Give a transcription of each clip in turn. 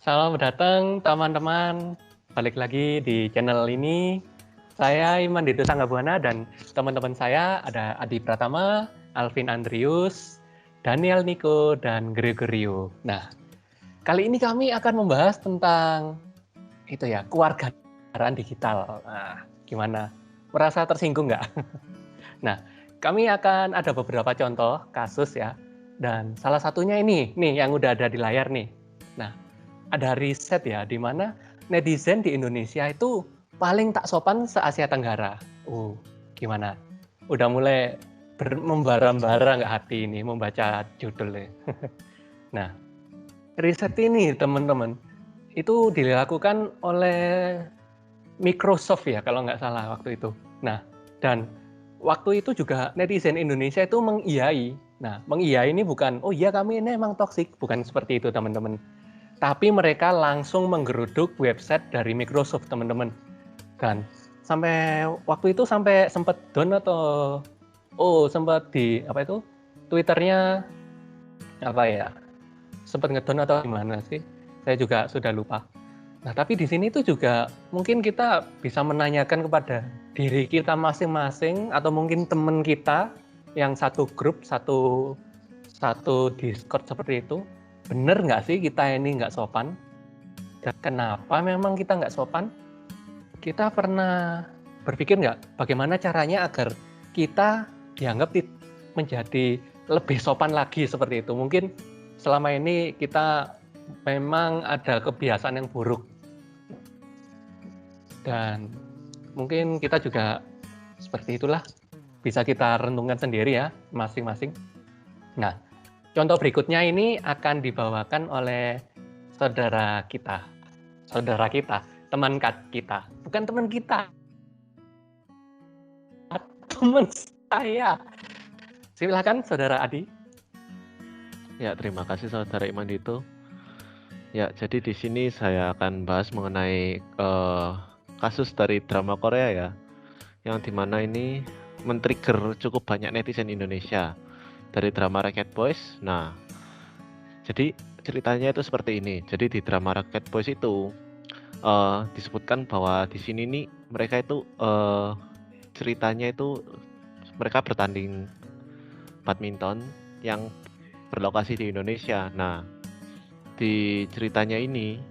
Selamat datang teman-teman, balik lagi di channel ini. Saya Iman Dito Sanggabuana dan teman-teman saya ada Adi Pratama, Alvin Andrius, Daniel Niko, dan Gregorio. Nah, kali ini kami akan membahas tentang itu ya, kewarganegaraan digital. Nah, gimana? Merasa tersinggung nggak? Nah, kami akan ada beberapa contoh kasus ya, dan salah satunya ini, nih yang udah ada di layar nih. Nah, ada riset ya, di mana netizen di Indonesia itu paling tak sopan se-Asia Tenggara. Gimana? Udah mulai membara-bara nggak hati ini membaca judulnya? Nah, riset ini teman-teman, itu dilakukan oleh Microsoft ya kalau nggak salah waktu itu. Nah, dan waktu itu juga netizen Indonesia itu mengiyai. Nah, mengiyai ini bukan, oh iya kami ini emang toksik, bukan seperti itu teman-teman. Tapi mereka langsung menggeruduk website dari Microsoft, teman-teman. Dan sampai waktu itu sampai sempat down atau sempat di apa itu? Twitternya apa ya? Sempat ngedown atau gimana sih? Saya juga sudah lupa. Nah, tapi di sini tuh juga mungkin kita bisa menanyakan kepada diri kita masing-masing atau mungkin teman kita yang satu grup, satu Discord seperti itu, bener nggak sih kita ini nggak sopan? Dan kenapa memang kita nggak sopan? Kita pernah berpikir nggak bagaimana caranya agar kita dianggap menjadi lebih sopan lagi seperti itu? Mungkin selama ini kita memang ada kebiasaan yang buruk dan mungkin kita juga seperti itulah, bisa kita renungkan sendiri ya masing-masing. Nah, contoh berikutnya ini akan dibawakan oleh saudara kita, teman kita, bukan teman kita, teman saya. Silakan saudara Adi. Ya, terima kasih saudara Iman Dito. Ya, jadi di sini saya akan bahas mengenai kasus dari drama Korea ya, yang dimana ini men-trigger cukup banyak netizen Indonesia dari drama Rocket Boys. Nah, jadi ceritanya itu seperti ini. Jadi di drama Rocket Boys itu disebutkan bahwa di sini nih mereka itu ceritanya itu mereka bertanding badminton yang berlokasi di Indonesia. Nah, di ceritanya ini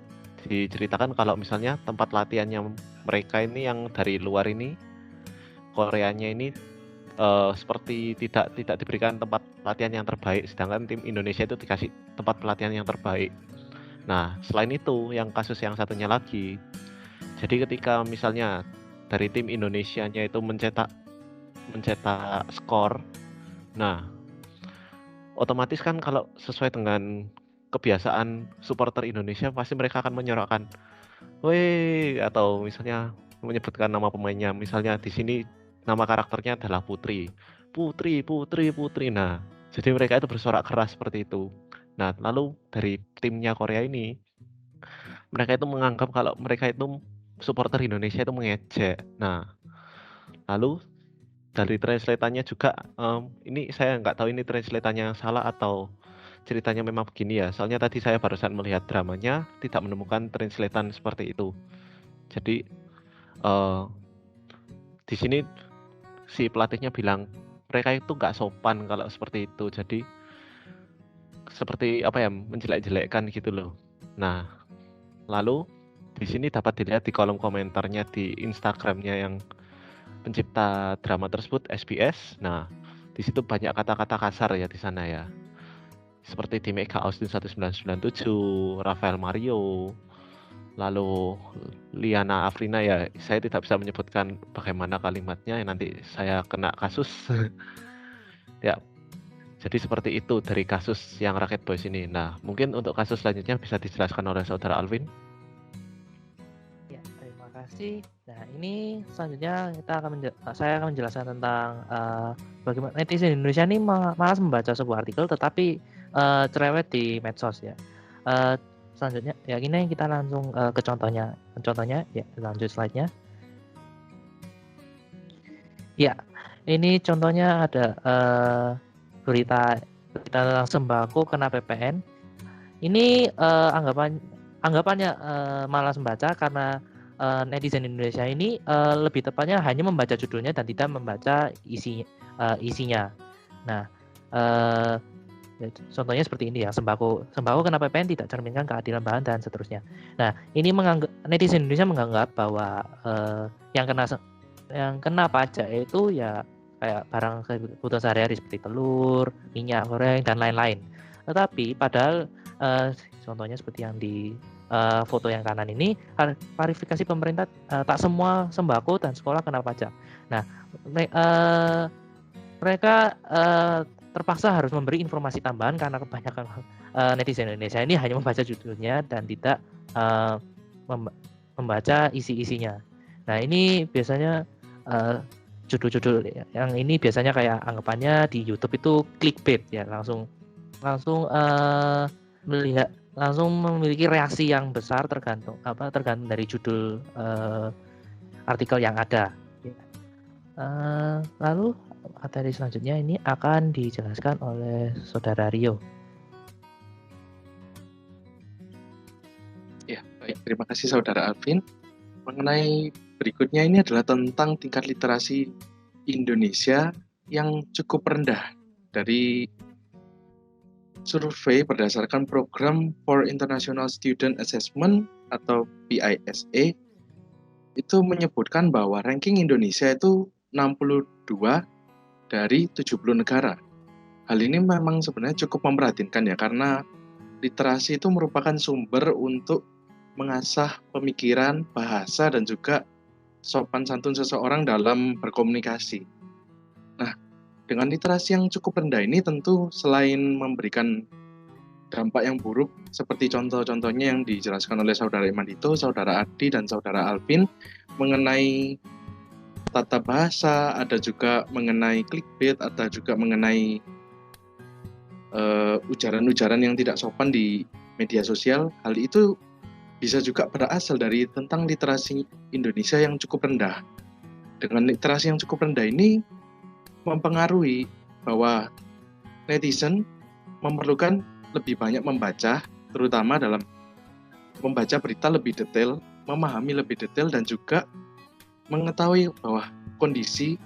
diceritakan kalau misalnya tempat latihannya mereka ini yang dari luar ini, Koreanya ini seperti tidak diberikan tempat latihan yang terbaik, sedangkan tim Indonesia itu dikasih tempat pelatihan yang terbaik. Nah, selain itu yang kasus yang satunya lagi, jadi ketika misalnya dari tim Indonesianya itu mencetak skor, nah otomatis kan kalau sesuai dengan kebiasaan supporter Indonesia pasti mereka akan menyorakkan, "Woi," atau misalnya menyebutkan nama pemainnya. Misalnya di sini nama karakternya adalah Putri. Putri, Putri, Putri. Nah, jadi mereka itu bersorak keras seperti itu. Nah, lalu dari timnya Korea ini, mereka itu menganggap kalau mereka itu supporter Indonesia itu mengejek. Nah, lalu dari translatannya juga, ini saya nggak tahu ini translatannya salah atau ceritanya memang begini ya. Soalnya tadi saya barusan melihat dramanya, tidak menemukan translatan seperti itu. Jadi di sini si pelatihnya bilang mereka itu nggak sopan kalau seperti itu. Jadi seperti apa ya, menjelek-jelekkan gitu loh. Nah, lalu di sini dapat dilihat di kolom komentarnya di Instagramnya yang pencipta drama tersebut, SBS. Nah, di situ banyak kata-kata kasar ya di sana ya. Seperti di Mega Austin 1997, Rafael Mario, lalu Liana Afrina ya. Saya tidak bisa menyebutkan bagaimana kalimatnya, nanti saya kena kasus. Ya, jadi seperti itu dari kasus yang Rocket Boys ini. Nah, mungkin untuk kasus selanjutnya bisa dijelaskan oleh saudara Alvin. Ya, terima kasih. Nah, ini selanjutnya saya akan menjelaskan tentang bagaimana netizen Indonesia ini malas membaca sebuah artikel tetapi cerewet di medsos ya. Selanjutnya, ya ini kita langsung ke contohnya. Contohnya, ya lanjut slide-nya. Ya, ini contohnya ada berita tentang sembako kena PPN. Ini anggapan anggapannya malas membaca karena netizen Indonesia ini lebih tepatnya hanya membaca judulnya dan tidak membaca isinya. Nah, contohnya seperti ini ya, sembako kena PPN tidak cerminkan keadilan bahan dan seterusnya. Nah, ini netizen Indonesia menganggap bahwa yang kena pajak itu ya kayak barang kebutuhan sehari-hari seperti telur, minyak goreng dan lain-lain. Tetapi padahal contohnya seperti yang di foto yang kanan ini, klarifikasi pemerintah tak semua sembako dan sekolah kena pajak. Nah, mereka terpaksa harus memberi informasi tambahan karena kebanyakan netizen Indonesia ini hanya membaca judulnya dan tidak membaca isi-isinya. Nah, ini biasanya judul-judul yang ini biasanya kayak anggapannya di YouTube itu clickbait ya, langsung melihat, langsung memiliki reaksi yang besar tergantung dari judul artikel yang ada. Lalu materi selanjutnya ini akan dijelaskan oleh Saudara Rio. Ya, baik. Terima kasih Saudara Alvin. Mengenai berikutnya ini adalah tentang tingkat literasi Indonesia yang cukup rendah dari survei berdasarkan Program for International Student Assessment atau PISA itu menyebutkan bahwa ranking Indonesia itu 62 dari 70 negara. Hal ini memang sebenarnya cukup memprihatinkan ya, karena literasi itu merupakan sumber untuk mengasah pemikiran, bahasa, dan juga sopan santun seseorang dalam berkomunikasi. Nah, dengan literasi yang cukup rendah ini tentu selain memberikan dampak yang buruk seperti contoh-contohnya yang dijelaskan oleh Saudara Imandito, Saudara Adi, dan Saudara Alvin mengenai tata bahasa, ada juga mengenai clickbait, ada juga mengenai ujaran-ujaran yang tidak sopan di media sosial. Hal itu bisa juga berasal dari tentang literasi Indonesia yang cukup rendah. Dengan literasi yang cukup rendah ini mempengaruhi bahwa netizen memerlukan lebih banyak membaca, terutama dalam membaca berita lebih detail, memahami lebih detail, dan juga mengetahui bahwa kondisi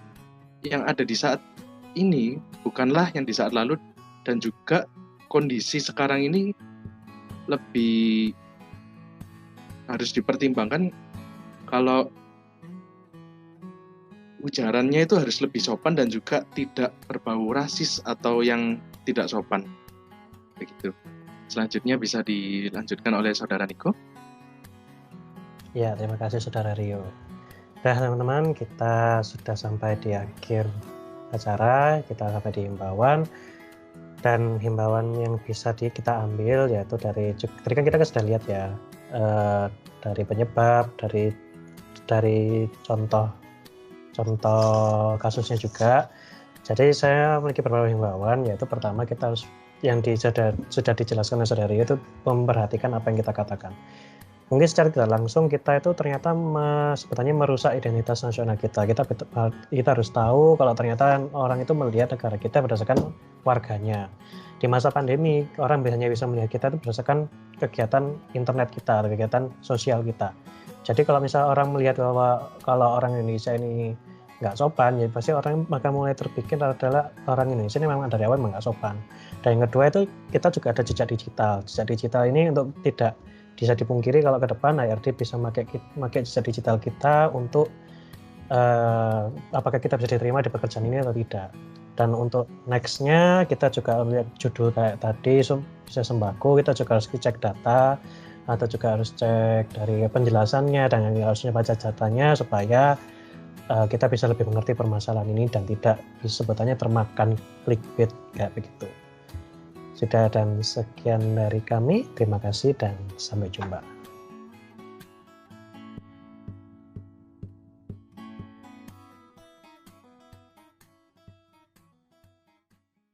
yang ada di saat ini bukanlah yang di saat lalu, dan juga kondisi sekarang ini lebih harus dipertimbangkan kalau ujarannya itu harus lebih sopan dan juga tidak berbau rasis atau yang tidak sopan. Begitu. Selanjutnya bisa dilanjutkan oleh Saudara Niko. Ya, terima kasih Saudara Rio. Nah teman-teman, kita sudah sampai di akhir acara, kita sampai di himbauan. Dan himbauan yang bisa kita ambil yaitu tadi kan kita sudah lihat ya, dari penyebab, dari contoh kasusnya juga. Jadi saya memiliki beberapa himbauan, yaitu pertama kita harus yang sudah dijelaskan oleh Saudara Rio itu memperhatikan apa yang kita katakan. Mungkin secara tidak langsung kita itu ternyata sebetulnya merusak identitas nasional kita. Kita harus tahu kalau ternyata orang itu melihat negara kita berdasarkan warganya. Di masa pandemi, orang biasanya bisa melihat kita itu berdasarkan kegiatan internet kita, atau kegiatan sosial kita. Jadi kalau misalnya orang melihat bahwa kalau orang Indonesia ini nggak sopan, ya pasti orang maka mulai terpikir adalah orang Indonesia ini memang dari awal nggak sopan. Dan yang kedua itu kita juga ada jejak digital. Jejak digital ini untuk tidak bisa dipungkiri kalau ke depan HRD bisa pakai jejak digital kita untuk apakah kita bisa diterima di pekerjaan ini atau tidak. Dan untuk nextnya kita juga lihat judul kayak tadi bisa sembako, kita juga harus cek data atau juga harus cek dari penjelasannya dan harusnya baca datanya supaya kita bisa lebih mengerti permasalahan ini dan tidak sebetulnya termakan clickbait kayak begitu. Sudah, dan sekian dari kami. Terima kasih dan sampai jumpa.